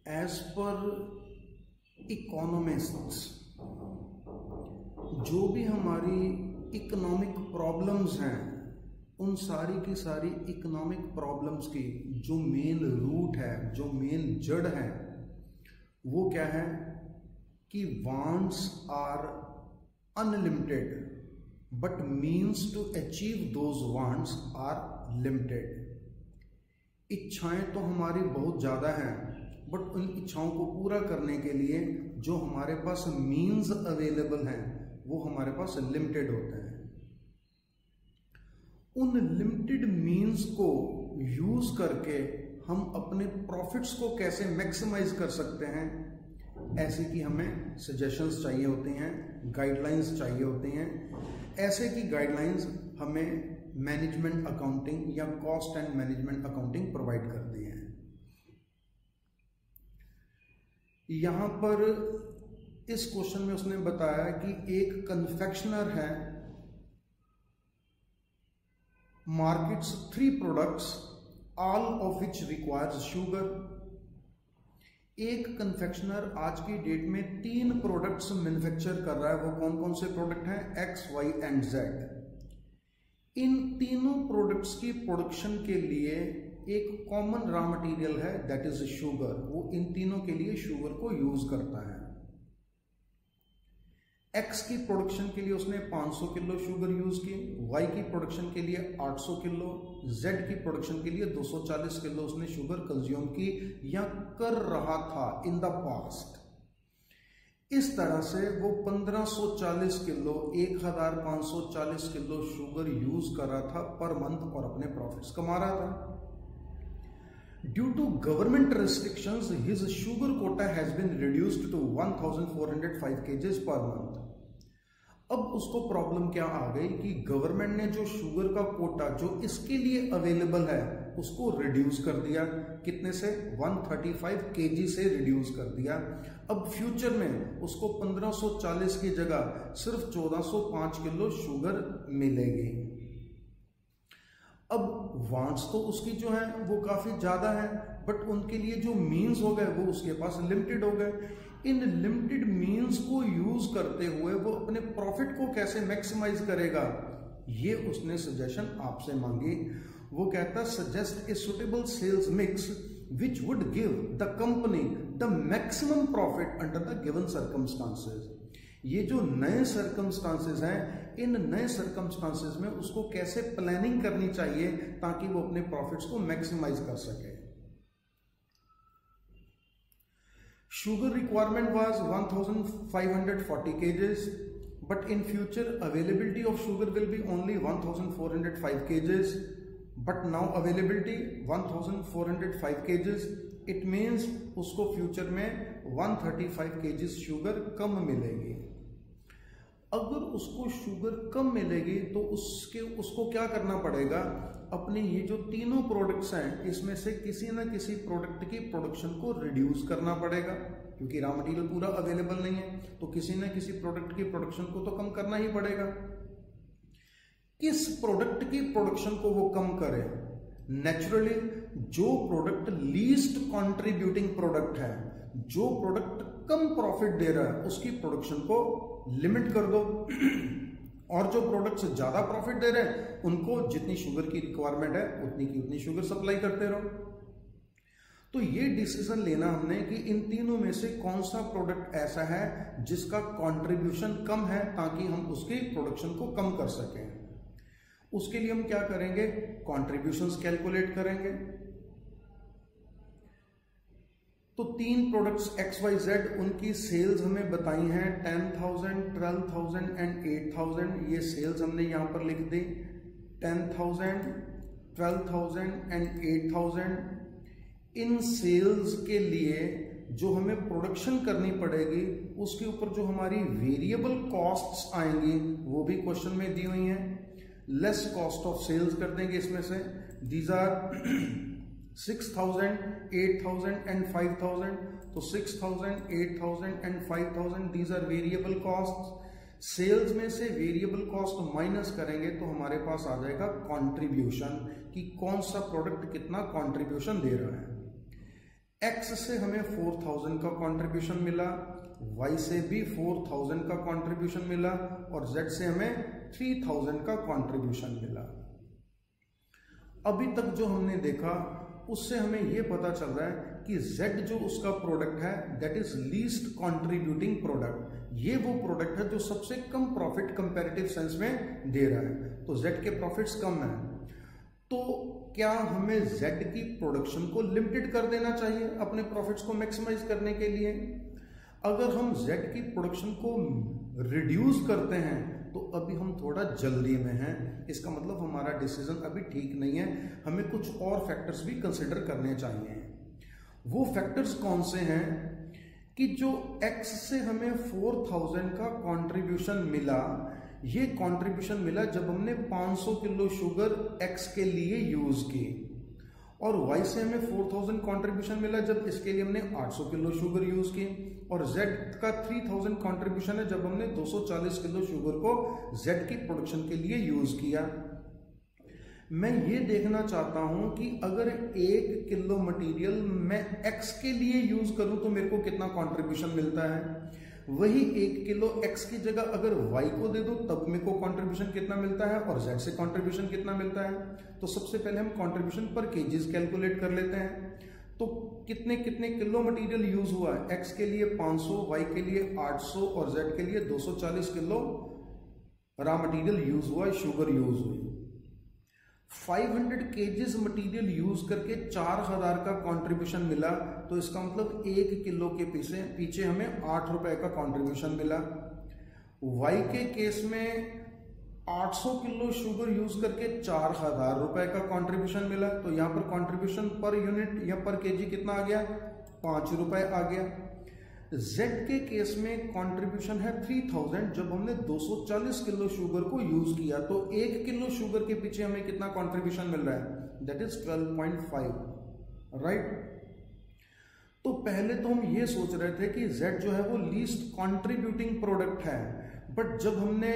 As per economists जो भी हमारी इकोनॉमिक प्रॉब्लम्स हैं उन सारी की सारी इकोनॉमिक प्रॉब्लम्स की जो मेन रूट है, जो मेन जड़ है, वो क्या है कि wants are unlimited but means to achieve those wants are limited. इच्छाएं तो हमारी बहुत ज़्यादा हैं बट उन इच्छाओं को पूरा करने के लिए जो हमारे पास मीन्स अवेलेबल हैं वो हमारे पास लिमिटेड होते हैं। उन लिमिटेड मीन्स को यूज करके हम अपने प्रॉफिट्स को कैसे मैक्सिमाइज कर सकते हैं, ऐसे कि हमें सजेशंस चाहिए होते हैं, गाइडलाइंस चाहिए होती हैं। ऐसे की गाइडलाइंस हमें मैनेजमेंट अकाउंटिंग या cost and management accounting provide करती है। यहां पर इस क्वेश्चन में उसने बताया कि एक कन्फेक्शनर है, markets 3 products all of which requires sugar. एक कन्फेक्शनर आज की डेट में 3 प्रोडक्ट्स मैन्युफैक्चर कर रहा है। वो कौन कौन से प्रोडक्ट हैं? X, Y and Z। इन तीनों प्रोडक्ट्स की प्रोडक्शन के लिए एक कॉमन रॉ मटेरियल है, दैट इज शुगर। वो इन तीनों के लिए शुगर को यूज करता है। X की प्रोडक्शन के लिए उसने 500 किलो शुगर यूज की, Y की प्रोडक्शन के लिए 800 किलो, Z की प्रोडक्शन के लिए 240 किलो उसने शुगर कंज्यूम की या कर रहा था इन द पास्ट। इस तरह से वो 1540 किलो 1540 किलो शुगर यूज कर रहा था पर मंथ और अपने प्रॉफिट्स कमा रहा था। Due to government restrictions, his sugar quota has been reduced to 1405 kgs per month. अब उसको प्रॉब्लम क्या आ गई कि गवर्नमेंट ने जो शुगर का कोटा जो इसके लिए अवेलेबल है उसको रिड्यूस कर दिया। कितने से? 135 kg से रिड्यूस कर दिया। अब फ्यूचर में उसको 1540 की जगह सिर्फ 1405 किलो शुगर मिलेगी। अब वांट्स तो उसकी जो है वो काफी ज्यादा है बट उनके लिए जो मीन्स हो गए वो उसके पास लिमिटेड हो गए। इन लिमिटेड मीन्स को यूज करते हुए वो अपने प्रॉफिट को कैसे मैक्सिमाइज करेगा, ये उसने सजेशन आपसे मांगी। वो कहता suggest a suitable sales mix which would give the company the maximum profit under the given circumstances. ये जो नए सर्कमस्टांसेस हैं, इन नए सर्कमस्टांसेस में उसको कैसे प्लानिंग करनी चाहिए ताकि वो अपने प्रॉफिट्स को मैक्सिमाइज कर सके। Sugar requirement was 1540 kgs, but in future availability of sugar will be only 1405 kgs, but now availability 1405 kgs, it means उसको फ्यूचर में 135 kgs शुगर कम मिलेगी। अगर उसको शुगर कम मिलेगी तो उसको क्या करना पड़ेगा, अपने ये जो तीनों प्रोडक्ट्स हैं इसमें से किसी ना किसी प्रोडक्ट की प्रोडक्शन को रिड्यूस करना पड़ेगा क्योंकि रॉ मटेरियल पूरा अवेलेबल नहीं है, तो किसी ना किसी प्रोडक्ट की प्रोडक्शन को तो कम करना ही पड़ेगा। किस प्रोडक्ट की प्रोडक्शन को वो कम करे? नेचुरली जो प्रोडक्ट लीस्ट कंट्रीब्यूटिंग प्रोडक्ट है, जो प्रोडक्ट कम प्रॉफिट दे रहा है उसकी प्रोडक्शन को लिमिट कर दो और जो प्रोडक्ट्स ज्यादा प्रॉफिट दे रहे हैं उनको जितनी शुगर की रिक्वायरमेंट है उतनी की उतनी शुगर सप्लाई करते रहो। तो ये डिसीजन लेना हमने कि इन तीनों में से कौन सा प्रोडक्ट ऐसा है जिसका कंट्रीब्यूशन कम है ताकि हम उसकी प्रोडक्शन को कम कर सकें। उसके लिए हम क्या करेंगे, कंट्रीब्यूशंस कैलकुलेट करेंगे। तो 3 प्रोडक्ट्स XYZ, उनकी सेल्स हमें बताई हैं 10,000, 12,000 एंड 8,000। ये सेल्स हमने यहां पर लिख दी 10,000, 12,000 एंड 8,000। इन सेल्स के लिए जो हमें प्रोडक्शन करनी पड़ेगी उसके ऊपर जो हमारी वेरिएबल कॉस्ट्स आएंगी वो भी क्वेश्चन में दी हुई हैं। लेस कॉस्ट ऑफ सेल्स कर देंगे इसमें से। These are 6,000, 8,000 and 5,000। तो 6,000, 8,000 and 5,000 these are variable cost. Sales में से वेरिएबल कॉस्ट माइनस करेंगे तो हमारे पास आ जाएगा कंट्रीब्यूशन कि कौन सा प्रोडक्ट कितना कंट्रीब्यूशन दे रहा है। X से हमें 4000 का कंट्रीब्यूशन मिला, Y से भी 4000 का कंट्रीब्यूशन मिला और Z से हमें 3000 का कंट्रीब्यूशन मिला। अभी तक जो हमने देखा उससे हमें यह पता चल रहा है कि Z जो उसका प्रोडक्ट है that is least contributing product, ये वो प्रोडक्ट है जो सबसे कम प्रॉफिट कंपैरेटिव सेंस में दे रहा है। तो Z के प्रॉफिट्स कम है, तो क्या हमें Z की प्रोडक्शन को लिमिटेड कर देना चाहिए अपने प्रॉफिट्स को मैक्सिमाइज करने के लिए? अगर हम Z की प्रोडक्शन को रिड्यूस करते हैं तो अभी हम थोड़ा जल्दी में हैं, इसका मतलब हमारा डिसीजन अभी ठीक नहीं है, हमें कुछ और फैक्टर्स भी कंसिडर करने चाहिए। वो फैक्टर्स कौन से हैं कि जो X से हमें 4000 का कंट्रीब्यूशन मिला, ये कंट्रीब्यूशन मिला जब हमने 500 किलो शुगर X के लिए यूज की, और Y से हमें 4000 कंट्रीब्यूशन मिला जब इसके लिए हमने 800 किलो शुगर यूज की, और Z का 3000 कंट्रीब्यूशन है जब हमने 240 किलो शुगर को Z की प्रोडक्शन के लिए यूज किया। मैं ये देखना चाहता हूं कि अगर 1 किलो मटेरियल मैं X के लिए यूज करूं तो मेरे को कितना कंट्रीब्यूशन मिलता है, वही 1 किलो X की जगह अगर Y को दे दो तब मेरे को कंट्रीब्यूशन कितना मिलता है और Z से कंट्रीब्यूशन कितना मिलता है। तो सबसे पहले हम कंट्रीब्यूशन पर केजीज कैलकुलेट कर लेते हैं। तो कितने कितने किलो मटेरियल यूज हुआ है, X के लिए 500, Y के लिए 800 और Z के लिए 240 किलो रॉ मटेरियल यूज हुआ, शुगर यूज हुई। 500 केजीज मटेरियल यूज करके 4000 का कंट्रीब्यूशन मिला, तो इसका मतलब 1 किलो के पीछे हमें 8 रुपए का कंट्रीब्यूशन मिला। Y के केस में 800 किलो शुगर यूज करके 4000 रुपए का कंट्रीब्यूशन मिला, तो यहां पर कंट्रीब्यूशन पर यूनिट या पर केजी कितना आ गया, 5 रुपए आ गया। Z के केस में कंट्रीब्यूशन है 3000 जब हमने 240 किलो शुगर को यूज किया, तो 1 किलो शुगर के पीछे हमें कितना कंट्रीब्यूशन मिल रहा है, दैट इज 12.5, राइट। तो पहले तो हम ये सोच रहे थे कि Z जो है वो लीस्ट कंट्रीब्यूटिंग प्रोडक्ट है, बट जब हमने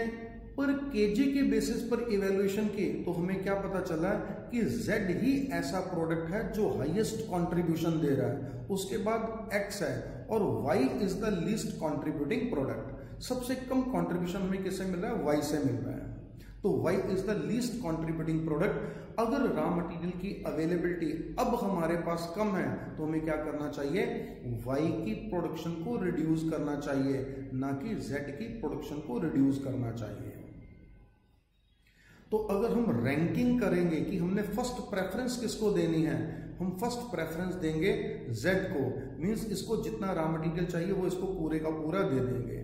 पर केजी के बेसिस पर इवैल्यूएशन की तो हमें क्या पता चला कि Z ही ऐसा प्रोडक्ट है जो हाईएस्ट कंट्रीब्यूशन दे रहा है, उसके बाद X है और Y is the least contributing product. सबसे कम कंट्रीब्यूशन हमें किससे मिल रहा है, Y से मिल रहा है, तो Y is the least contributing product. अगर रॉ मटेरियल की अवेलेबिलिटी अब हमारे पास कम है तो हमें क्या करना चाहिए, Y की प्रोडक्शन को रिड्यूस करना चाहिए, ना कि Z की प्रोडक्शन को रिड्यूस करना चाहिए। तो अगर हम रैंकिंग करेंगे कि हमने फर्स्ट प्रेफरेंस किसको देनी है, हम फर्स्ट प्रेफरेंस देंगे Z को, मींस इसको जितना रॉ मटेरियल चाहिए वो इसको पूरे का पूरा दे देंगे।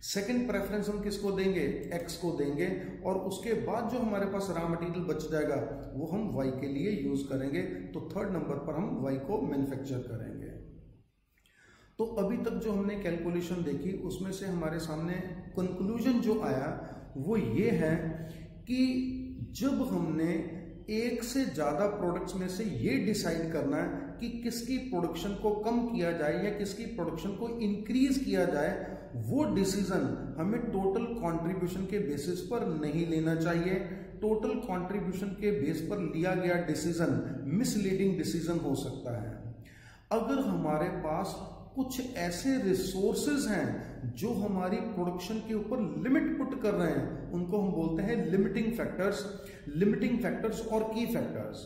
सेकंड प्रेफरेंस हम किसको देंगे, X को देंगे, और उसके बाद जो हमारे पास रॉ मटेरियल बच जाएगा वो हम Y के लिए यूज करेंगे, तो थर्ड नंबर पर हम Y को मैन्युफैक्चर करेंगे। तो अभी तक जो हमने कैलकुलेशन देखी उसमें से हमारे सामने कंक्लूजन जो आया वो ये है कि जब हमने एक से ज्यादा प्रोडक्ट्स में से ये डिसाइड करना है कि किसकी प्रोडक्शन को कम किया जाए या किसकी प्रोडक्शन को इंक्रीज किया जाए, वो डिसीजन हमें टोटल कंट्रीब्यूशन के बेसिस पर नहीं लेना चाहिए। टोटल कंट्रीब्यूशन के बेस पर लिया गया डिसीजन मिसलीडिंग डिसीजन हो सकता है। अगर हमारे पास कुछ ऐसे रिसोर्सेज हैं जो हमारी प्रोडक्शन के ऊपर लिमिट पुट कर रहे हैं, उनको हम बोलते हैं लिमिटिंग फैक्टर्स और की फैक्टर्स।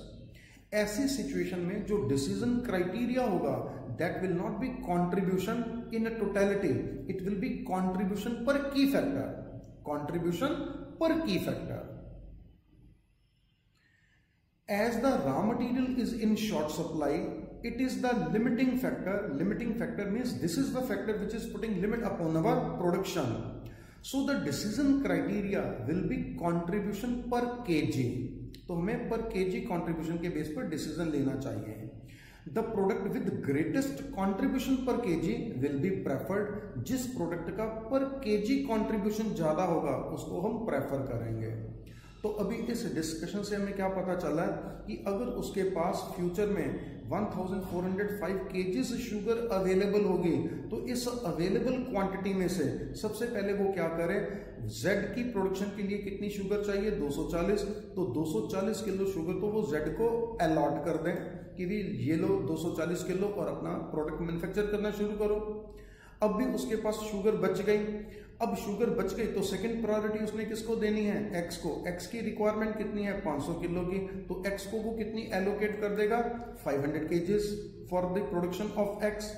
ऐसी सिचुएशन में जो डिसीजन क्राइटेरिया होगा that will not be contribution in a totality, it will be contribution पर की factor. As the raw material is in short supply, it is the limiting factor. Limiting factor means this is the factor which is putting limit upon our production. So the decision criteria will be contribution per kg. तो हमें पर kg contribution के base पर decision लेना चाहिए। The product with greatest contribution per kg will be preferred. जिस product का पर kg contribution ज्यादा होगा उसको हम प्रेफर करेंगे। तो अभी इस डिस्कशन से हमें क्या पता चला कि अगर उसके पास फ्यूचर में 1405 केजीज शुगर अवेलेबल होगी तो इस अवेलेबल क्वांटिटी में से सबसे पहले वो क्या करे, Z की प्रोडक्शन के लिए कितनी शुगर चाहिए, 240, तो 240 किलो शुगर तो वो Z को अलॉट कर दें कि भी ये लो 240 किलो और अपना प्रोडक्ट मैन्युफैक्चर करना शुरू करो। अब भी उसके पास शुगर बच गई, अब शुगर बच गई तो सेकंड प्रायोरिटी उसने किसको देनी है, X को। X की रिक्वायरमेंट कितनी है, 500 किलो की, तो X को वो कितनी एलोकेट कर देगा, 500 KGs for the production of X।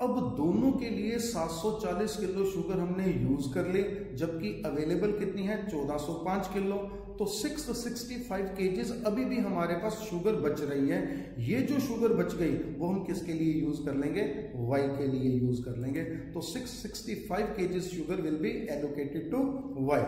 अब दोनों के लिए 740 किलो शुगर हमने यूज कर ली, जबकि अवेलेबल कितनी है, 1405 किलो, तो 665 केजीज अभी भी हमारे पास शुगर बच रही है। ये जो शुगर बच गई वो हम किसके लिए यूज कर लेंगे, Y के लिए यूज कर लेंगे। तो 665 kgs sugar will be allocated to Y।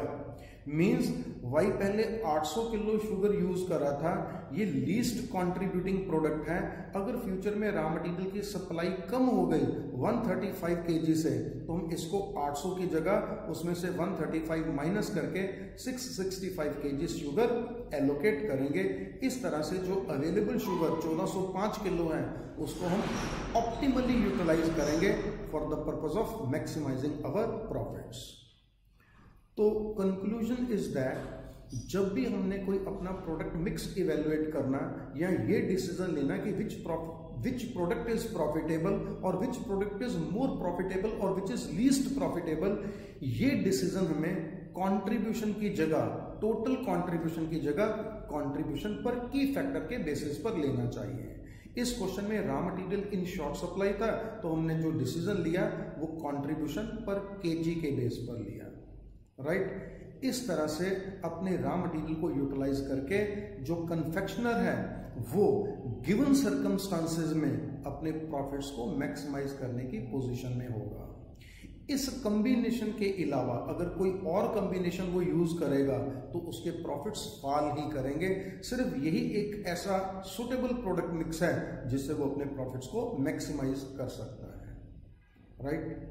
मीन्स Y पहले 800 किलो शुगर यूज कर रहा था, ये लीस्ट कंट्रीब्यूटिंग प्रोडक्ट है। अगर फ्यूचर में रॉ मटेरियल की सप्लाई कम हो गई 135 केजी से, तो हम इसको 800 की जगह उसमें से 135 माइनस करके 665 केजी शुगर एलोकेट करेंगे। इस तरह से जो अवेलेबल शुगर 1405 किलो है उसको हम ऑप्टिमली यूटिलाइज करेंगे for the purpose of maximising our profits. तो कंक्लूजन इज दैट जब भी हमने कोई अपना प्रोडक्ट मिक्स इवेल्युएट करना या ये डिसीजन लेना कि विच प्रोडक्ट इज प्रॉफिटेबल और which product is more profitable और विच इज लीस्ट प्रॉफिटेबल, ये डिसीजन हमें कंट्रीब्यूशन की जगह, टोटल कंट्रीब्यूशन की जगह कंट्रीब्यूशन पर की फैक्टर के बेसिस पर लेना चाहिए। इस क्वेश्चन में raw material in short supply था तो हमने जो डिसीजन लिया वो कंट्रीब्यूशन पर केजी के बेस पर लिया, राइट। इस तरह से अपने रॉ मटेरियल को यूटिलाइज करके जो कन्फेक्शनर है वो गिवन सर्कमस्टांसेस में अपने प्रॉफिट्स को मैक्सिमाइज करने की पोजीशन में होगा। इस कॉम्बिनेशन के अलावा अगर कोई और कॉम्बिनेशन वो यूज करेगा तो उसके प्रॉफिट्स फॉल ही करेंगे। सिर्फ यही एक ऐसा सुटेबल प्रोडक्ट मिक्स है जिससे वो अपने प्रॉफिट्स को मैक्सिमाइज कर सकता है, राइट।